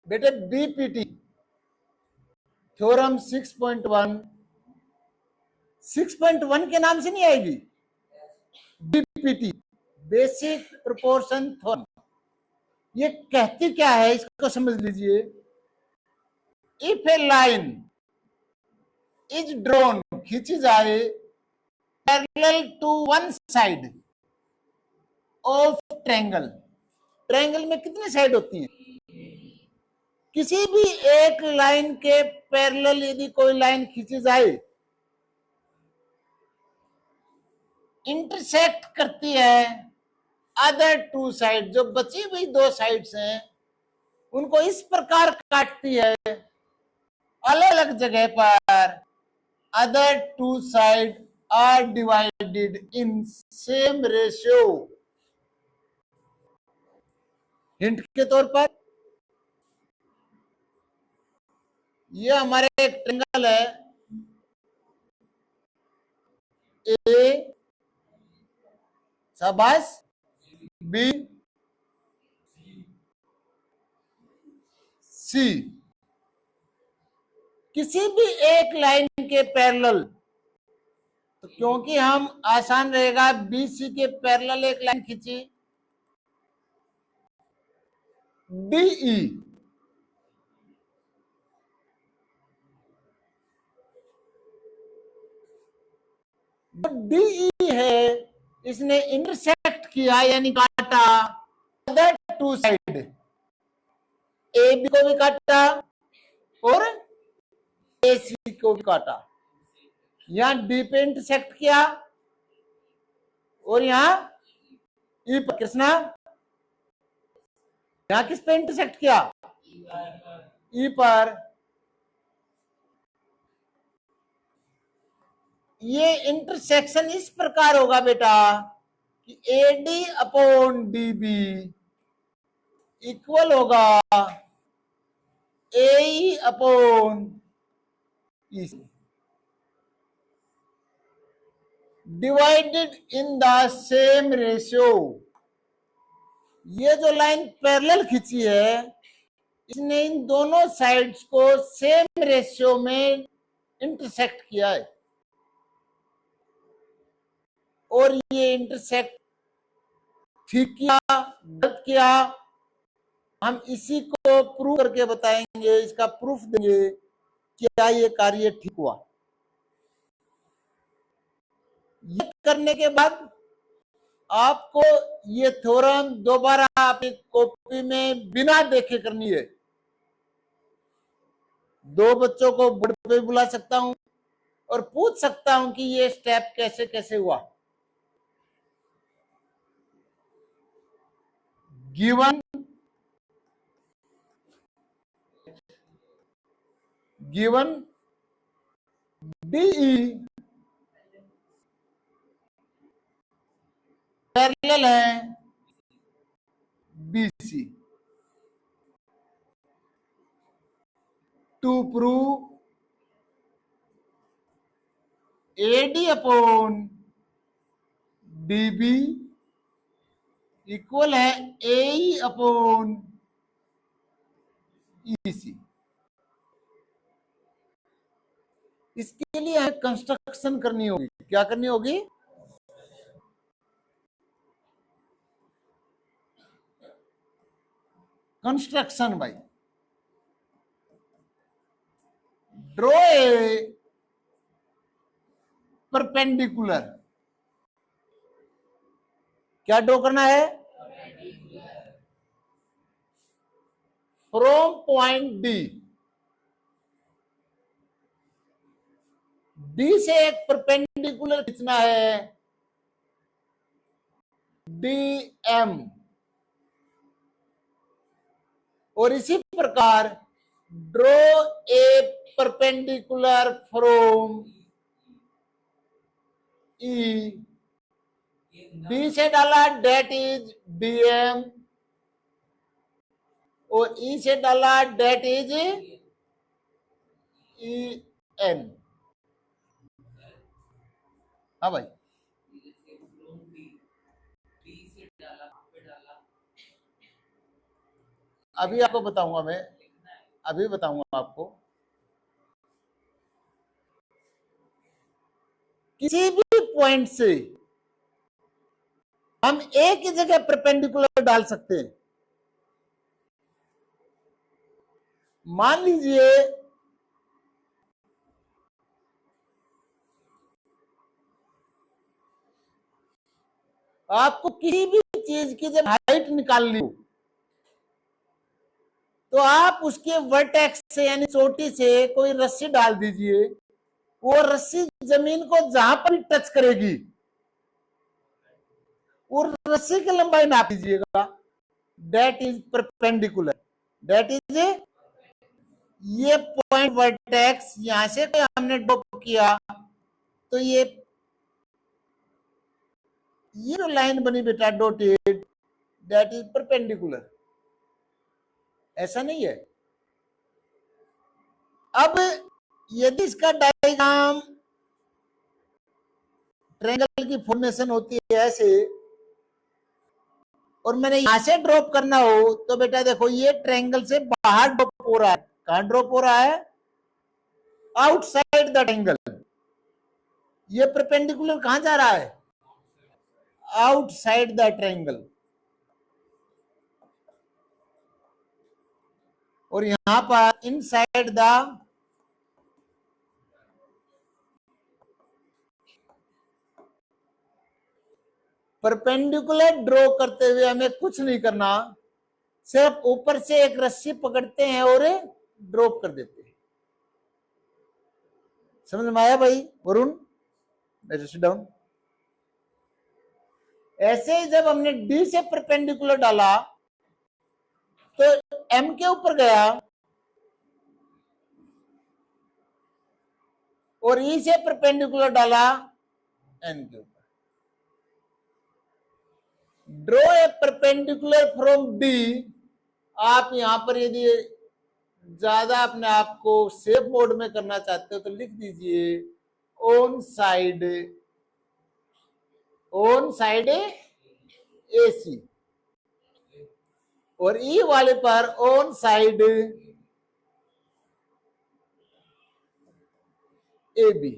बेटे BPT theorem 6.1 6.1 के नाम से नहीं आएगी, बीपीटी बेसिक प्रोपोर्शन थ्योरम। ये कहती क्या है इसको समझ लीजिए। If a line is drawn, खींची जाए parallel to one side of triangle, triangle में कितनी साइड होती हैं? किसी भी एक लाइन के पैरेलल यदि कोई लाइन खींची जाए, इंटरसेक्ट करती है अदर टू साइड, जो बची हुई दो साइड्स हैं उनको इस प्रकार काटती है अलग अलग जगह पर, other two side are divided in same ratio. Hint के तौर पर ये हमारे एक ट्रायंगल है ए, शाबाश, बी, सी। किसी भी एक लाइन के पैरेलल, तो क्योंकि हम आसान रहेगा बीसी के पैरेलल एक लाइन खींची डीई, डीई है इसने इंटरसेक्ट किया यानी काटा other two side, A B को भी काटा और ए सी को भी काटा, यहां डी पे इंटरसेक्ट किया और यहां ई पर, कृष्णा यहां किस पे इंटरसेक्ट किया? ई पर। ये इंटरसेक्शन इस प्रकार होगा बेटा कि एडी अपॉन डीबी इक्वल होगा A upon E, divided in the same ratio. ये जो लाइन पैरेलल खींची है इसने इन दोनों साइड्स को सेम रेशियो में इंटरसेक्ट किया है, और ये इंटरसेक्ट ठीक किया गलत किया हम इसी को प्रूव करके बताएंगे, इसका प्रूफ देंगे क्या ये कार्य ठीक हुआ। ये करने के बाद आपको ये थ्योरम दोबारा अपनी कॉपी में बिना देखे करनी है। दो बच्चों को बोर्ड पे बुला सकता हूं और पूछ सकता हूं कि ये स्टेप कैसे कैसे हुआ। गिवन डीई पैरेलल है BC, to prove AD upon DB equal है ए अपॉन ईसी। इसके लिए हमें कंस्ट्रक्शन करनी होगी। क्या करनी होगी? कंस्ट्रक्शन भाई। ड्रॉ ए परपेंडिकुलर, क्या ड्रॉ करना है? फ्रॉम पॉइंट डी, डी से एक परपेंडिकुलर खींचना है डीएम, और इसी प्रकार draw a perpendicular from E, D से डाला डेट इज डीएम और ई से डाला डेट इज ई एन। हाँ भाई, अभी आपको बताऊंगा मैं। अभी बताऊंगा आपको। किसी भी पॉइंट से हम एक ही जगह परपेंडिकुलर डाल सकते हैं। मान लीजिए आपको किसी भी चीज की जब हाइट निकालनी हो तो आप उसके वर्टेक्स से यानी चोटी से कोई रस्सी डाल दीजिए। वो रस्सी जमीन को जहां पर टच करेगी वो रस्सी की लंबाई नाप दीजिएगा। That is perpendicular. That is ये पॉइंट वर्टेक्स यहां से हमने ड्रॉप किया तो ये जो लाइन बनी बेटा डॉटेड दैट इज परपेंडिकुलर। ऐसा नहीं है। अब यदि इसका डायग्राम ट्रायंगल की फॉर्मेशन होती है ऐसे और मैंने यहां से ड्रॉप करना हो तो बेटा देखो ये ट्रायंगल से बाहर ड्रॉप हो रहा है। कहां ड्रॉप हो रहा है? Outside the triangle. ये परपेंडिकुलर कहां जा रहा है? Outside the triangle. और यहां पर इनसाइड द परपेंडिकुलर ड्रॉ करते हुए हमें कुछ नहीं करना, सिर्फ ऊपर से एक रस्सी पकड़ते हैं और ड्रॉप कर देते हैं। समझ में आया भाई वरुण? Sit down. ऐसे ही जब हमने डी से परपेंडिकुलर डाला तो एम के ऊपर गया और ई से परपेंडिकुलर डाला एन के ऊपर। Draw a perpendicular from D. आप यहां पर यदि ज्यादा अपने आप को सेफ मोड में करना चाहते हो तो लिख दीजिए ऑन साइड AC और ई वाले पर ऑन साइड AB।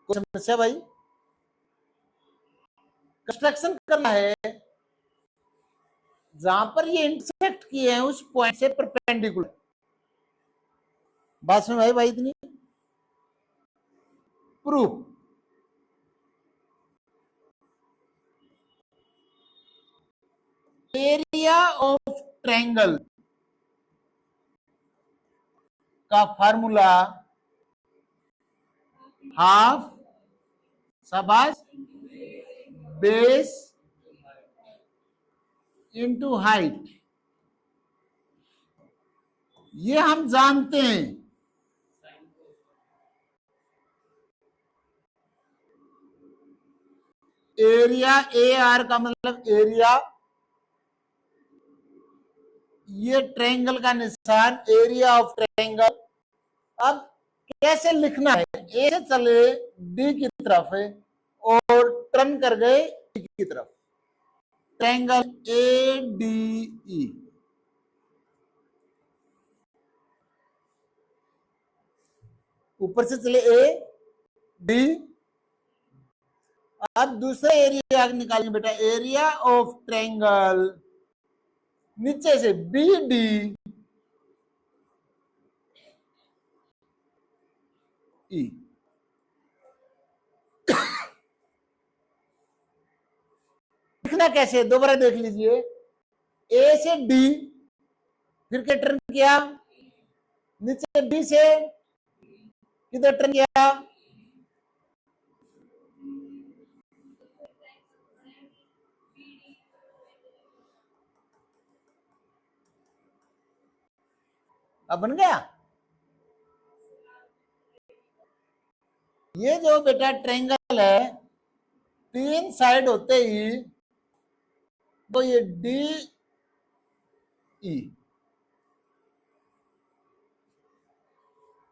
कोई समस्या भाई? कंस्ट्रक्शन करना है जहां पर ये इंटरसेक्ट किए हैं उस पॉइंट से परपेंडिकुलर। बात सुन भाई इतनी। प्रूफ एरिया ऑफ ट्रायंगल का फार्मूला हाफ शाबाश बेस इंटू हाइट। ये हम जानते हैं। एरिया AR का मतलब एरिया, ये ट्रायंगल का निशान एरिया ऑफ ट्रायंगल। अब कैसे लिखना है? ए से चले डी की तरफ और टर्न कर गए डी की तरफ। Triangle ADE। ऊपर से चले AD। अब दूसरे एरिया निकालेंगे बेटा एरिया ऑफ ट्रायंगल नीचे से BD E। लिखना कैसे दोबारा देख लीजिए। A से D फिर क्या टर्न किया नीचे B से किधर टर्न किया? अब बन गया। ये जो बेटा ट्रायंगल है 3 साइड होते ही तो ये DE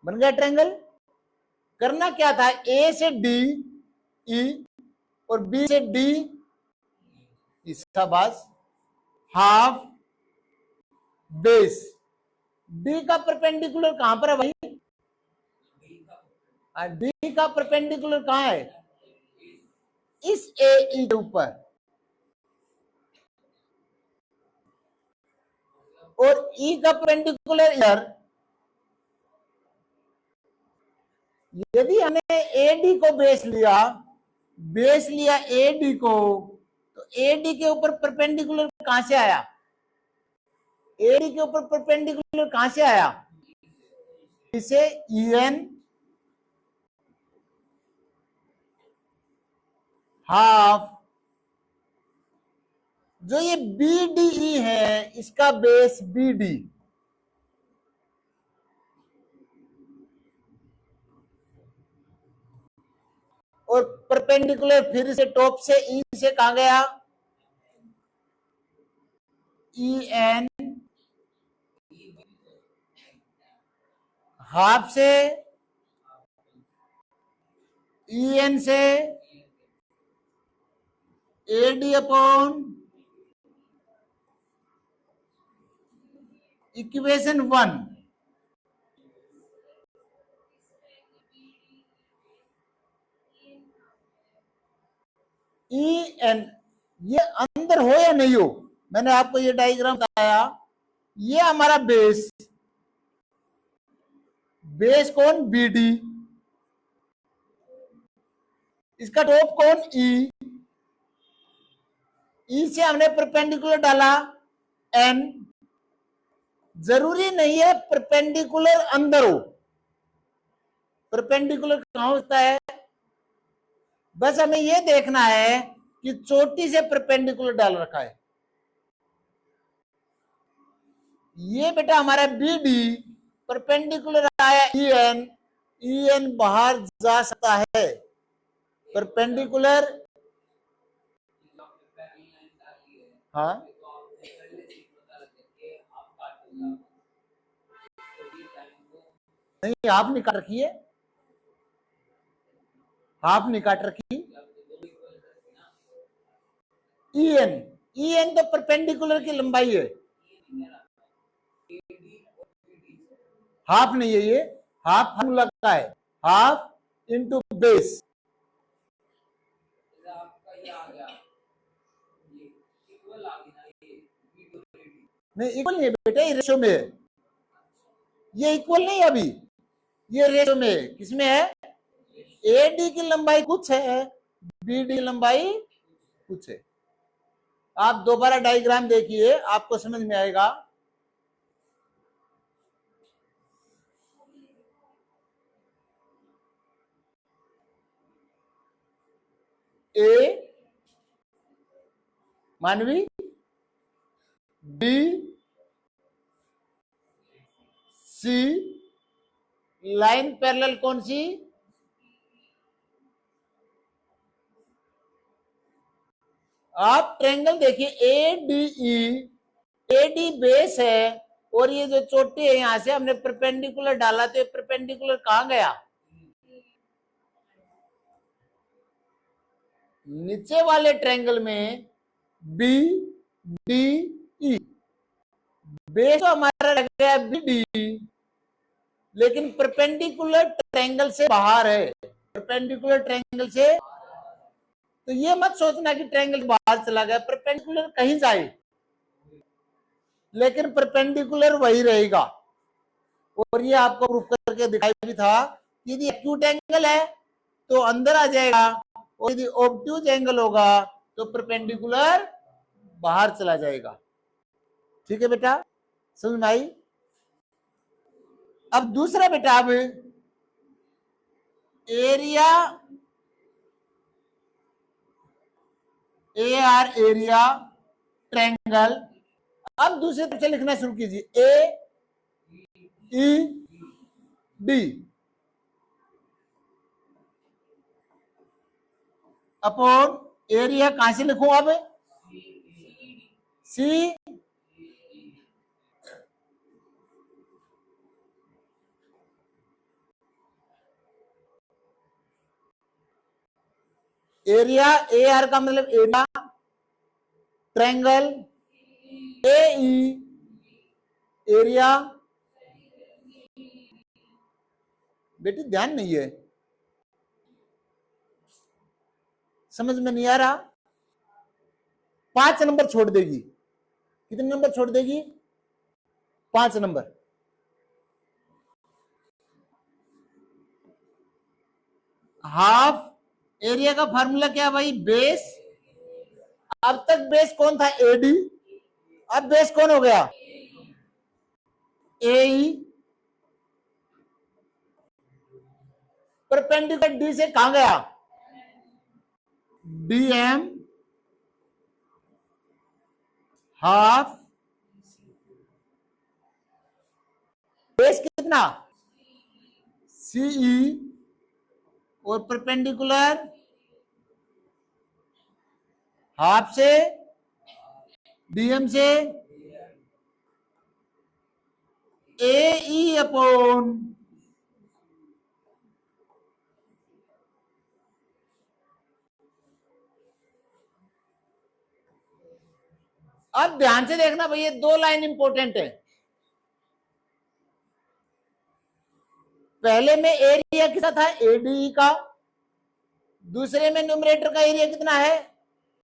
बन गया ट्रायंगल। करना क्या था? A से DE और B से D इसका बास हाफ बेस डी का परपेंडिकुलर कहां पर है भाई? डी का परपेंडिकुलर कहां है? इस ए ई के ऊपर, और ई का परपेंडिकुलर इधर। यदि हमने ए डी को बेस लिया ए डी को, तो ए डी के ऊपर परपेंडिकुलर कहां से आया? ए डी के ऊपर परपेंडिकुलर कहां से आया? इसे EN हाफ, जो ये BDE है इसका बेस BD, और परपेंडिकुलर फिर से टॉप से ई से कहां गया? EN हाफ से EN से AD अपॉन इक्वेशन 1। EN ये अंदर हो या नहीं हो, मैंने आपको ये डायग्राम बताया, ये हमारा बेस कौन? BD, इसका टॉप कौन? ई से हमने परपेंडिकुलर डाला N। जरूरी नहीं है परपेंडिकुलर अंदर हो, परपेंडिकुलर कहां होता है? बस हमें यह देखना है कि चोटी से परपेंडिकुलर डाल रखा है। ये बेटा हमारा BD, परपेंडिकुलर आया EN बाहर जा सकता है, परपेंडिकुलर। हाँ, नहीं आप नहीं काट रखी है, आप नहीं काट रखी। EN तो परपेंडिकुलर की लंबाई है, हाफ नहीं है, ये हाफ फॉर्मूला का है, हाफ इंटू बेस। नहीं इक्वल नहीं है बेटा, ये रेशो में है, ये इक्वल नहीं है अभी, ये रेशो में है। किसमें है? AD की लंबाई कुछ है, BD की लंबाई कुछ है। आप दोबारा डायग्राम देखिए, आपको समझ में आएगा। A मानवी, B C, लाइन पैरेलल कौन सी? आप ट्रायंगल देखिए ADE, AD बेस है, और ये जो चोटी है यहां से हमने परपेंडिकुलर डाला, तो परपेंडिकुलर कहां गया? नीचे वाले ट्रायंगल में BDE, बेस तो हमारा लग गया BD, लेकिन परपेंडिकुलर ट्रायंगल से बाहर है, परपेंडिकुलर ट्रायंगल से। तो ये मत सोचना कि ट्रायंगल बाहर चला गया, परपेंडिकुलर कहीं जाए लेकिन परपेंडिकुलर वही रहेगा। और ये आपको प्रूफ करके दिखाई भी था, यदि एक्यूट एंगल है तो अंदर आ जाएगा, और यदि ऑब्ट्यूज एंगल होगा तो परपेंडिकुलर बाहर चला जाएगा। ठीक है बेटा, समझ में आई? अब दूसरा बेटा, अब एरिया AR एरिया ट्रायंगल। अब दूसरे तरफ से लिखना शुरू कीजिए, AED अपॉन एरिया कहां से लिखूं? अब C एरिया, AR का मतलब एरिया, ट्रायंगल AE एरिया बेटी ध्यान नहीं है, समझ में नहीं आ रहा। 5 नंबर छोड़ देगी। कितने नंबर छोड़ देगी? 5 नंबर। हाफ एरिया का फार्मूला क्या भाई? बेस। अब तक बेस कौन था? एडी। अब बेस कौन हो गया? एई। परपेंडिकुलर डी से कहां गया? डीएम। हाफ बेस कितना? सीई और परपेंडिकुलर हाफ से डीएम से एई अपॉन अब ध्यान से देखना भैया, 2 लाइन इंपॉर्टेंट है। पहले में एरिया कितना था? एडी का। दूसरे में न्यूमरेटर का एरिया कितना है?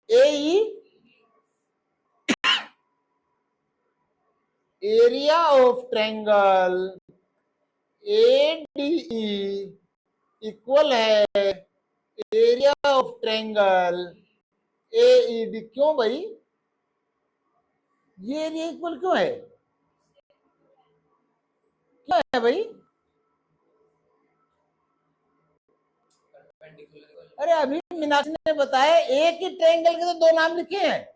AE. Area of triangle ADE equal है एरिया ऑफ ट्रायंगल एईडी। क्यों भाई? ये एरिया इक्वल क्यों है? क्यों है भाई? अरे अभी मीनाक्षी ने बताया एक ही ट्रायंगल के तो 2 नाम लिखे हैं।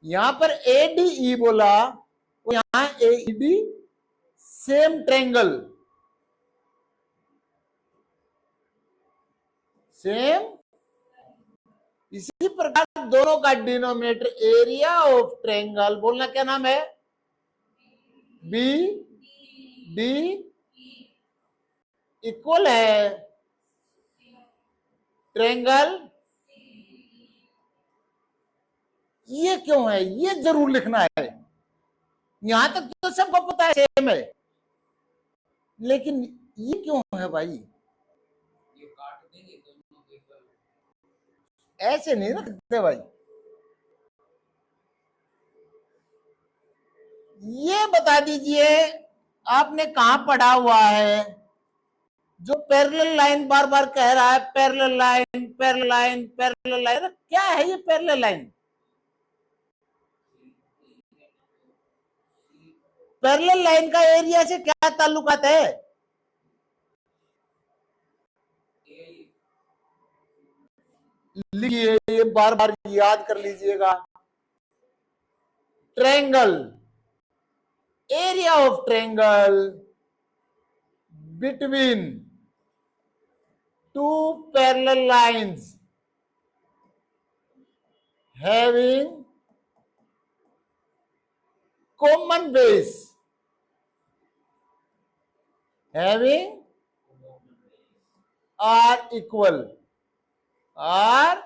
यहां पर एडीई बोला, वो यहां एईडी, सेम ट्रायंगल, सेम। इसी प्रकार दोनों का डिनोमिनेटर एरिया ऑफ ट्रायंगल बोलना क्या नाम है? बी डी इक्वल है ट्रायंगल। ये क्यों है? ये जरूर लिखना है। यहां तक तो सबको पता है सेम है, लेकिन ये क्यों है भाई? ऐसे नहीं रखते भाई। ये बता दीजिए आपने कहां पढ़ा हुआ है जो पैरेलल लाइन बार बार कह रहा है? Parallel line, parallel line, parallel line. क्या है ये पैरेलल लाइन? पैरेलल लाइन का एरिया से क्या ताल्लुकात है? लिखिए, ये बार बार याद कर लीजिएगा। Triangle, area of triangle between 2 parallel lines having common base, having are equal, और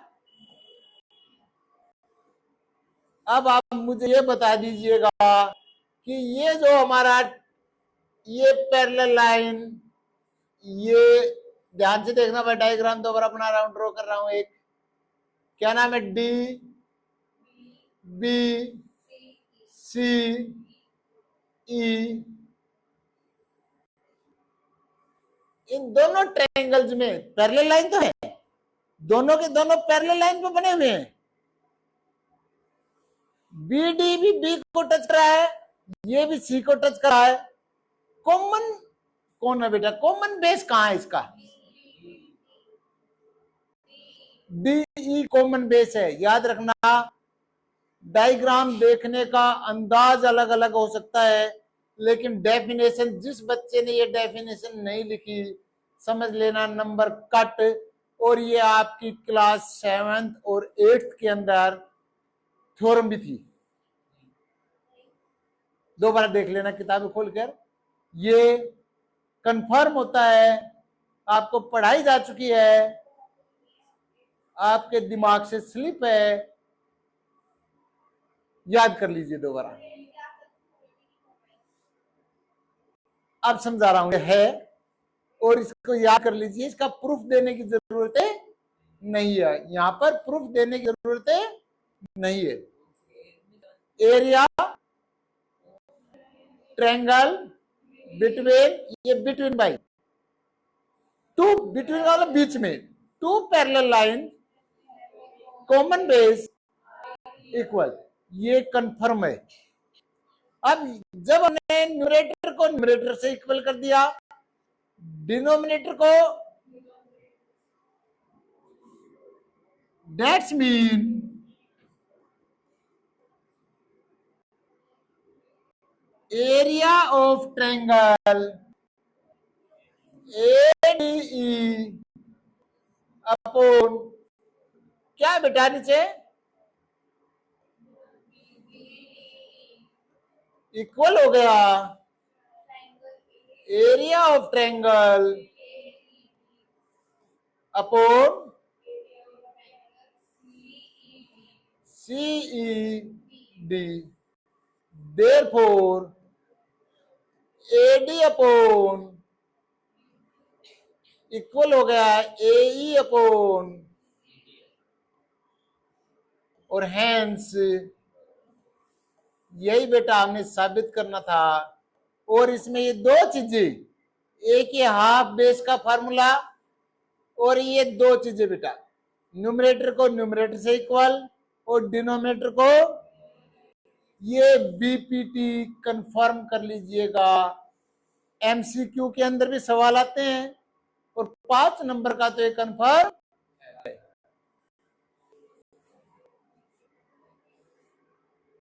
अब आप मुझे ये बता दीजिएगा कि ये जो हमारा ये पैरेलल लाइन, ये ध्यान से देखना, मैं डायग्राम दोबारा बना रहा हूं, ड्रॉ कर रहा हूं। एक क्या नाम है? डी बी सी ई। इन दोनों ट्रायंगल्स में पैरेलल लाइन तो है, दोनों के दोनों पैरेलल लाइन पे बने हुए हैं। बी डी भी बी को टच कर रहा है, ये भी सी को टच कर रहा है। कॉमन कौन है बेटा? कॉमन बेस कहां है इसका? डी कॉमन बेस है। याद रखना, डायग्राम देखने का अंदाज अलग अलग हो सकता है, लेकिन डेफिनेशन, जिस बच्चे ने ये डेफिनेशन नहीं लिखी, समझ लेना नंबर कट। और ये आपकी क्लास 7th और 8th के अंदर थ्योरम भी थी। दोबारा देख लेना किताबें खोलकर, ये कंफर्म होता है, आपको पढ़ाई जा चुकी है, आपके दिमाग से स्लिप है। याद कर लीजिए दोबारा, अब समझा रहा हूं। है और इसको याद कर लीजिए, इसका प्रूफ देने की जरूरत है नहीं है, यहां पर प्रूफ देने की जरूरत है नहीं है। एरिया ट्रायंगल बिटवीन, ये बिटवीन बाई टू, बिटवीन वाला बीच में, two parallel line common base equal, ये कंफर्म है। अब जब हमने न्यूमरेटर को न्यूमरेटर से इक्वल कर दिया, डिनोमिनेटर को, that's mean area of triangle ADE upon क्या बेटा नीचे इक्वल हो गया area of triangle upon CED, therefore AD upon equal हो गया AE अपॉन, और हैंस यही बेटा हमने साबित करना था। और इसमें ये दो चीजें, एक ये हाफ बेस का फार्मूला और ये दो चीजें बेटा, न्यूमरेटर को न्यूमरेटर से इक्वल और डिनोमिनेटर को, ये बीपीटी कंफर्म कर लीजिएगा। एमसीक्यू के अंदर भी सवाल आते हैं और 5 नंबर का तो ये कंफर्म